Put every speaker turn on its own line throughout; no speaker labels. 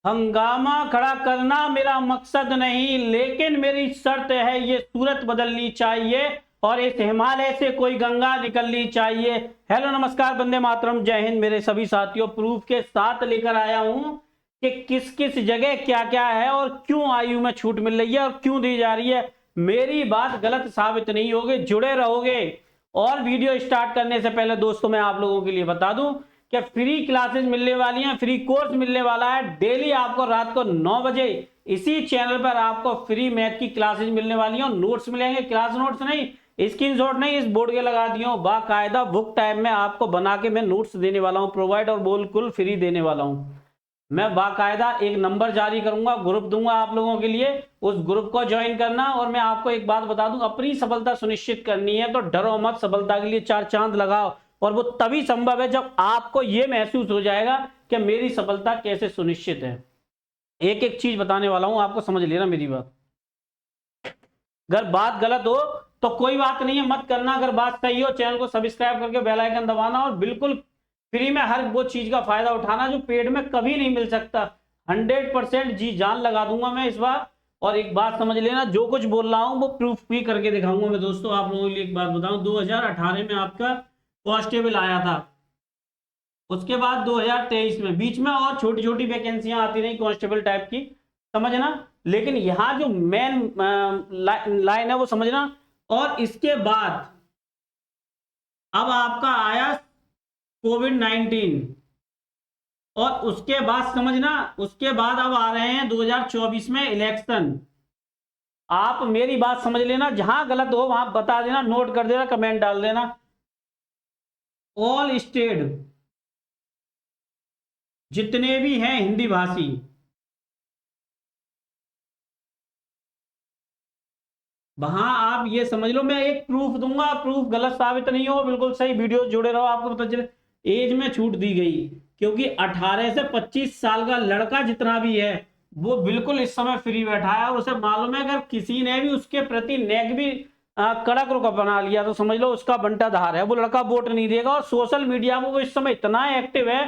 हंगामा खड़ा करना मेरा मकसद नहीं, लेकिन मेरी शर्त है ये सूरत बदलनी चाहिए और इस हिमालय से कोई गंगा निकलनी चाहिए। हेलो नमस्कार, वंदे मातरम, जय हिंद मेरे सभी साथियों। प्रूफ के साथ लेकर आया हूं कि किस किस जगह क्या क्या है और क्यों आयु में छूट मिल रही है और क्यों दी जा रही है। मेरी बात गलत साबित नहीं होगी, जुड़े रहोगे। और वीडियो स्टार्ट करने से पहले दोस्तों मैं आप लोगों के लिए बता दूं कि फ्री क्लासेस मिलने वाली हैं, फ्री कोर्स मिलने वाला है। डेली आपको रात को 9 बजे इसी चैनल पर आपको फ्री मैथ की क्लासेस मिलने वाली हैं। नोट्स मिलेंगे, क्लास नोट्स नहीं, स्क्रीनशॉट नहीं, इस बोर्ड के लगा दिए हो, बाकायदा बुक टाइम में आपको बना के मैं नोट्स देने वाला हूं प्रोवाइड, और बिल्कुल फ्री देने वाला हूं। मैं बाकायदा एक नंबर जारी करूंगा, ग्रुप दूंगा आप लोगों के लिए, उस ग्रुप को ज्वाइन करना। और मैं आपको एक बात बता दूं, अपनी सफलता सुनिश्चित करनी है तो डरो मत, सफलता के लिए 4 चांद लगाओ। और वो तभी संभव है जब आपको ये महसूस हो जाएगा कि मेरी सफलता कैसे सुनिश्चित है। एक एक चीज बताने वाला हूं, आपको समझ लेना मेरी बात। अगर बात गलत हो तो कोई बात नहीं है, मत करना। अगर बात सही हो चैनल को सब्सक्राइब करके बेल आइकन दबाना, और बिल्कुल फ्री में हर वो चीज का फायदा उठाना जो पेड में कभी नहीं मिल सकता। 100% जी जान लगा दूंगा मैं इस बार। और एक बात समझ लेना, जो कुछ बोल रहा हूं वो प्रूफ भी करके दिखाऊंगा मैं। दोस्तों आप लोगों के लिए एक बात बताऊं, 2018 में आपका कांस्टेबल आया था, उसके बाद 2023 में बीच में और छोटी छोटी वैकेंसियां आती रही कांस्टेबल टाइप की, समझना। लेकिन यहां जो मेन लाइन है वो समझना। और इसके बाद अब आपका आया कोविड-19, और उसके बाद समझना, उसके बाद अब आ रहे हैं 2024 में इलेक्शन। आप मेरी बात समझ लेना, जहां गलत हो वहां बता देना, नोट कर देना, कमेंट डाल देना। ऑल स्टेट जितने भी हैं हिंदी भाषी, वहां आप ये समझ लो, मैं एक प्रूफ दूंगा, प्रूफ गलत साबित नहीं हो, बिल्कुल सही। वीडियो जुड़े रहो, आपको पता चले। एज में छूट दी गई क्योंकि 18 से 25 साल का लड़का जितना भी है वो बिल्कुल इस समय फ्री बैठा है, और उसे मालूम है अगर किसी ने भी उसके प्रति नेक भी कड़क रुख बना लिया तो समझ लो उसका बंटाधार है, वो लड़का वोट नहीं देगा। और सोशल मीडिया में वो इस समय इतना एक्टिव है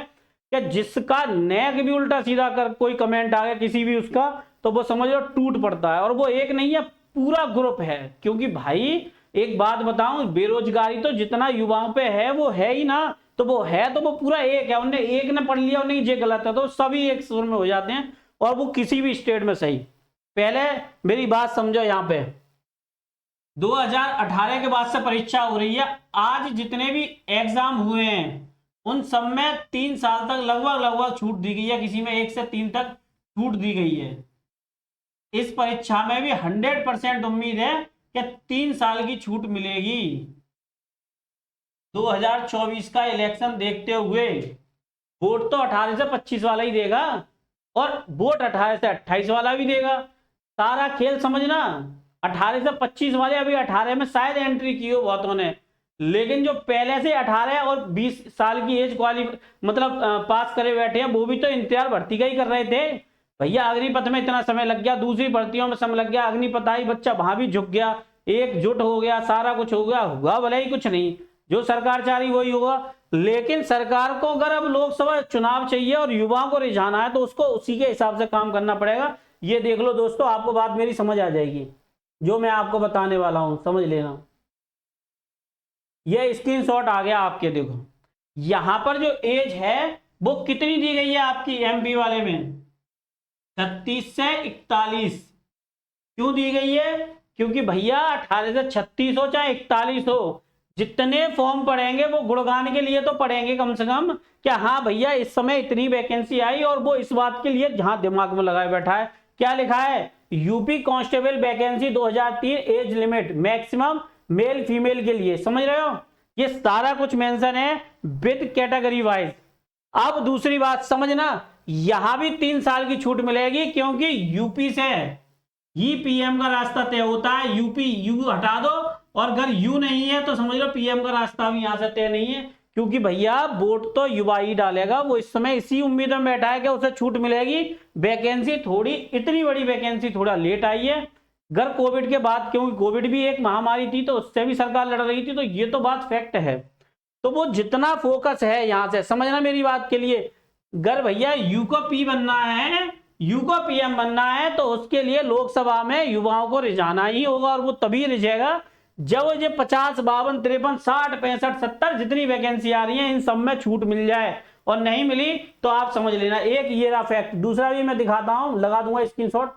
कि जिसका नेक भी उल्टा सीधा कर कोई कमेंट आ गया किसी भी उसका, तो वो समझ लो टूट पड़ता है। और वो एक नहीं है, पूरा ग्रुप है। क्योंकि भाई एक बात बताऊं, बेरोजगारी तो जितना युवाओं पे है वो है ही ना, तो वो है तो वो पूरा एक है। उन्हें एक ने पढ़ लिया, उन्हें ये गलत है, तो सभी एक सुर में हो जाते हैं, और वो किसी भी स्टेट में सही। पहले मेरी बात समझो, यहां पे 2018 के बाद से परीक्षा हो रही है। आज जितने भी एग्जाम हुए हैं उन सब में 3 साल तक लगभग लगभग छूट दी गई है, किसी में 1 से 3 तक छूट दी गई है। इस परीक्षा में भी 100% उम्मीद है कि 3 साल की छूट मिलेगी। 2024 का इलेक्शन देखते हुए वोट तो 18 से 25 वाला ही देगा, और वोट 18 से 28 वाला भी देगा। सारा खेल समझना। 18 से 25 वाले अभी 18 में शायद एंट्री की हो बहुतों ने, लेकिन जो पहले से 18 और 20 साल की एज मतलब पास करे बैठे हैं, वो भी तो इंतजार भर्ती का ही कर रहे थे। भैया अग्निपथ में इतना समय लग गया, दूसरी भर्तियों में समय लग गया, अग्निपथ आई, बच्चा वहां भी झुक गया, एकजुट हो गया, सारा कुछ हो गया, हुआ भले ही कुछ नहीं, जो सरकार चाह रही वही होगा। लेकिन सरकार को अगर अब लोकसभा चुनाव चाहिए और युवाओं को रिझाना है तो उसको उसी के हिसाब से काम करना पड़ेगा। ये देख लो दोस्तों, आपको बात मेरी समझ आ जाएगी, जो मैं आपको बताने वाला हूं समझ लेना। ये स्क्रीनशॉट आ गया आपके, देखो यहां पर जो एज है वो कितनी दी गई है आपकी एमपी वाले में, 36 से 41। क्यों दी गई है? क्योंकि भैया 18 से 36 हो चाहे 41 हो, जितने फॉर्म पड़ेंगे वो गुणगान के लिए तो पड़ेंगे कम से कम, क्या हाँ भैया इस समय इतनी वैकेंसी आई, और वो इस बात के लिए जहां दिमाग में लगाए बैठा है। क्या लिखा है? UP constable vacancy 2003, age limit maximum male female के लिए, समझ रहे हो? ये सारा कुछ मेंशन है विद कैटेगरी वाइज। अब दूसरी बात समझना, यहां भी 3 साल की छूट मिलेगी, क्योंकि यूपी से ही पीएम का रास्ता तय होता है। यूपी यू हटा दो, और अगर यू नहीं है तो समझ लो पीएम का रास्ता भी यहां से तय नहीं है। क्योंकि भैया वोट तो युवा ही डालेगा, वो इस समय इसी उम्मीद में बैठा है कि उसे छूट मिलेगी। वैकेंसी थोड़ी, इतनी बड़ी वैकेंसी थोड़ा लेट आई है, अगर कोविड के बाद, क्योंकि कोविड भी एक महामारी थी तो उससे भी सरकार लड़ रही थी, तो ये तो बात फैक्ट है। तो वो जितना फोकस है यहां से समझना मेरी बात के लिए, अगर भैया यू को पी बनना है युवा पीएम बनना है तो उसके लिए लोकसभा में युवाओं को रिझाना ही होगा, और वो तभी रिझेगा जब ये 50, 52, 53, 60, 65, 70 जितनी वैकेंसी आ रही है इन सब में छूट मिल जाए, और नहीं मिली तो आप समझ लेना। एक ये रहा फैक्ट। दूसरा भी मैं दिखाता हूं, लगा दूंगा स्क्रीनशॉट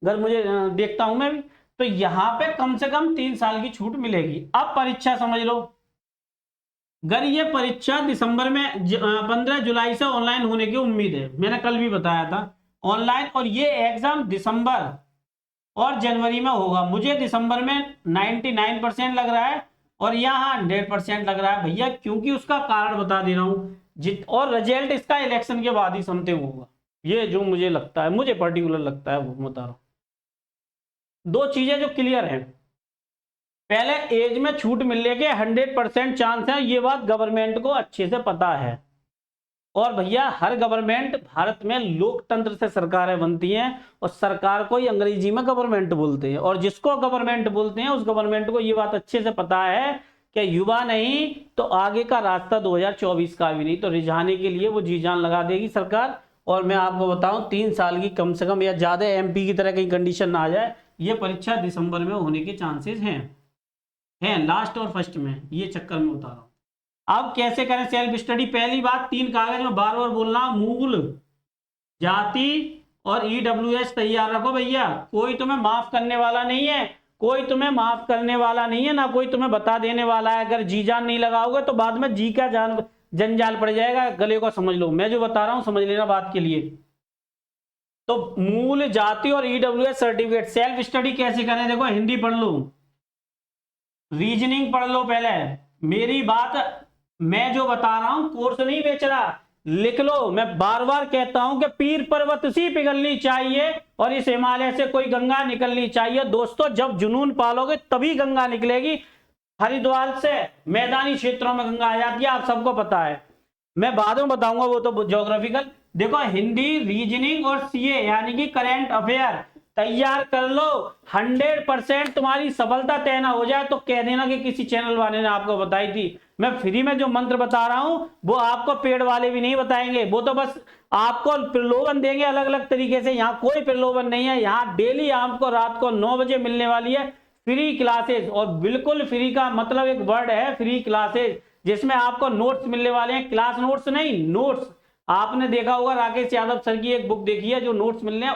अगर मुझे देखता हूं मैं भी। तो यहां पे कम से कम 3 साल की छूट मिलेगी। अब परीक्षा समझ लो, अगर ये परीक्षा दिसंबर में 15 जुलाई से ऑनलाइन होने की उम्मीद है, मैंने कल भी बताया था ऑनलाइन, और ये एग्जाम दिसंबर और जनवरी में होगा। मुझे दिसंबर में 99% लग रहा है और यहाँ 100% लग रहा है भैया, क्योंकि उसका कारण बता दे रहा हूं। और रिजल्ट इसका इलेक्शन के बाद ही समथिंग होगा, ये जो मुझे लगता है, मुझे पर्टिकुलर लगता है वो बता रहा हूं। दो चीजें जो क्लियर हैं, पहले एज में छूट मिलने के 100% चांस है, ये बात गवर्नमेंट को अच्छे से पता है। और भैया हर गवर्नमेंट, भारत में लोकतंत्र से सरकारें बनती हैं और सरकार को ही अंग्रेजी में गवर्नमेंट बोलते हैं, और जिसको गवर्नमेंट बोलते हैं उस गवर्नमेंट को ये बात अच्छे से पता है कि युवा नहीं तो आगे का रास्ता 2024 का भी नहीं, तो रिझाने के लिए वो जी जान लगा देगी सरकार। और मैं आपको बताऊं 3 साल की कम से कम या ज्यादा एमपी की तरह कहीं कंडीशन ना आ जाए, ये परीक्षा दिसंबर में होने के चांसेस हैं लास्ट और फर्स्ट में, ये चक्कर में उतारा। अब कैसे करें सेल्फ स्टडी? पहली बात, 3 कागज में बार बार बोल रहा हूं, मूल, जाति और ईडब्ल्यूएस तैयार रखो भैया। कोई तुम्हें माफ करने वाला नहीं है, कोई तुम्हें माफ करने वाला नहीं है, ना कोई तुम्हें बता देने वाला है। अगर जी जान नहीं लगाओगे तो बाद में जी का जान जंजाल पड़ जाएगा, गले को समझ लो। मैं जो बता रहा हूं समझ लेना बात के लिए। तो मूल, जाति और ईडब्ल्यूएस सर्टिफिकेट। सेल्फ स्टडी कैसे करें? देखो हिंदी पढ़ लो, रीजनिंग पढ़ लो। पहले मेरी बात, मैं जो बता रहा हूं कोर्स नहीं बेच रहा, लिख लो। मैं बार बार कहता हूं कि पीर पर्वत सी पिघलनी चाहिए और इस हिमालय से कोई गंगा निकलनी चाहिए। दोस्तों जब जुनून पालोगे तभी गंगा निकलेगी। हरिद्वार से मैदानी क्षेत्रों में गंगा आ जाती है, आप सबको पता है। मैं बाद में बताऊंगा वो तो ज्योग्राफिकल। देखो हिंदी, रीजनिंग और सीए यानी कि करंट अफेयर तैयार कर लो। 100% तुम्हारी सफलता तय ना हो जाए तो कह देना कि किसी चैनल वाले ने आपको बताई थी। मैं फ्री में जो मंत्र बता रहा हूं वो आपको पेड वाले भी नहीं बताएंगे, वो तो बस आपको प्रलोभन देंगे अलग अलग तरीके से। यहाँ कोई प्रलोभन नहीं है, यहाँ डेली आपको रात को 9 बजे मिलने वाली है फ्री क्लासेस। और बिल्कुल फ्री का मतलब एक वर्ड है फ्री क्लासेस, जिसमें आपको नोट्स मिलने वाले हैं। क्लास नोट्स नहीं, नोट्स। आपने देखा होगा राकेश यादव सर की एक बुक देखी है जो नोट्स मिलने,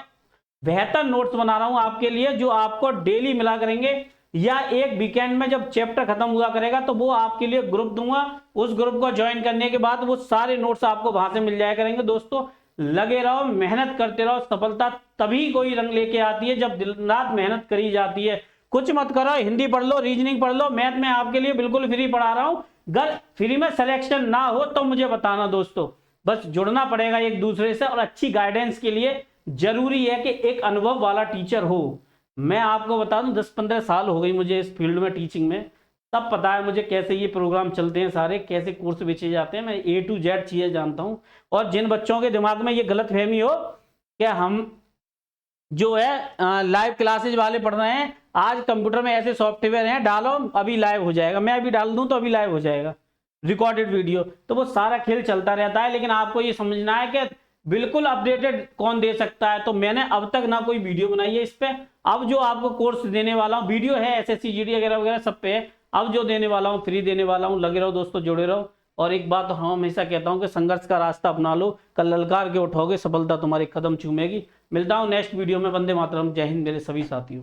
बेहतर नोट्स बना रहा हूं आपके लिए जो आपको डेली मिला करेंगे, या एक वीकेंड में जब चैप्टर खत्म हुआ करेगा तो वो आपके लिए ग्रुप दूंगा। उस ग्रुप को ज्वाइन करने के बाद वो सारे नोट्स आपको वहां से मिल जाया करेंगे। दोस्तों लगे रहो, मेहनत करते रहो, सफलता तभी कोई रंग लेके आती है जब दिन रात मेहनत करी जाती है। कुछ मत करो, हिंदी पढ़ लो, रीजनिंग पढ़ लो, मैथ में आपके लिए बिल्कुल फ्री पढ़ा रहा हूं। अगर फ्री में सिलेक्शन ना हो तो मुझे बताना दोस्तों, बस जुड़ना पड़ेगा एक दूसरे से। और अच्छी गाइडेंस के लिए जरूरी है कि एक अनुभव वाला टीचर हो। मैं आपको बता दूं 10-15 साल हो गई मुझे इस फील्ड में, टीचिंग में। सब पता है मुझे कैसे ये प्रोग्राम चलते हैं सारे, कैसे कोर्स बेचे जाते हैं। मैं A to Z चीजें जानता हूं। और जिन बच्चों के दिमाग में ये गलत फहमी हो कि हम जो है लाइव क्लासेज वाले पढ़ रहे हैं, आज कंप्यूटर में ऐसे सॉफ्टवेयर हैं, डालो अभी लाइव हो जाएगा, मैं अभी डाल दूं तो अभी लाइव हो जाएगा रिकॉर्डेड वीडियो, तो वो सारा खेल चलता रहता है। लेकिन आपको ये समझना है कि बिल्कुल अपडेटेड कौन दे सकता है। तो मैंने अब तक ना कोई वीडियो बनाई है इस पे। अब जो आपको कोर्स देने वाला हूँ, वीडियो है एसएससी जीडी वगैरह वगैरह सब पे है। अब जो देने वाला हूँ फ्री देने वाला हूँ, लगे रहो दोस्तों, जुड़े रहो। और एक बात हम हमेशा कहता हूँ कि संघर्ष का रास्ता अपना लो, कल ललकार के उठोगे, सफलता तुम्हारे कदम चूमेगी। मिलता हूँ नेक्स्ट वीडियो में। वंदे मातरम, जय हिंद मेरे सभी साथियों।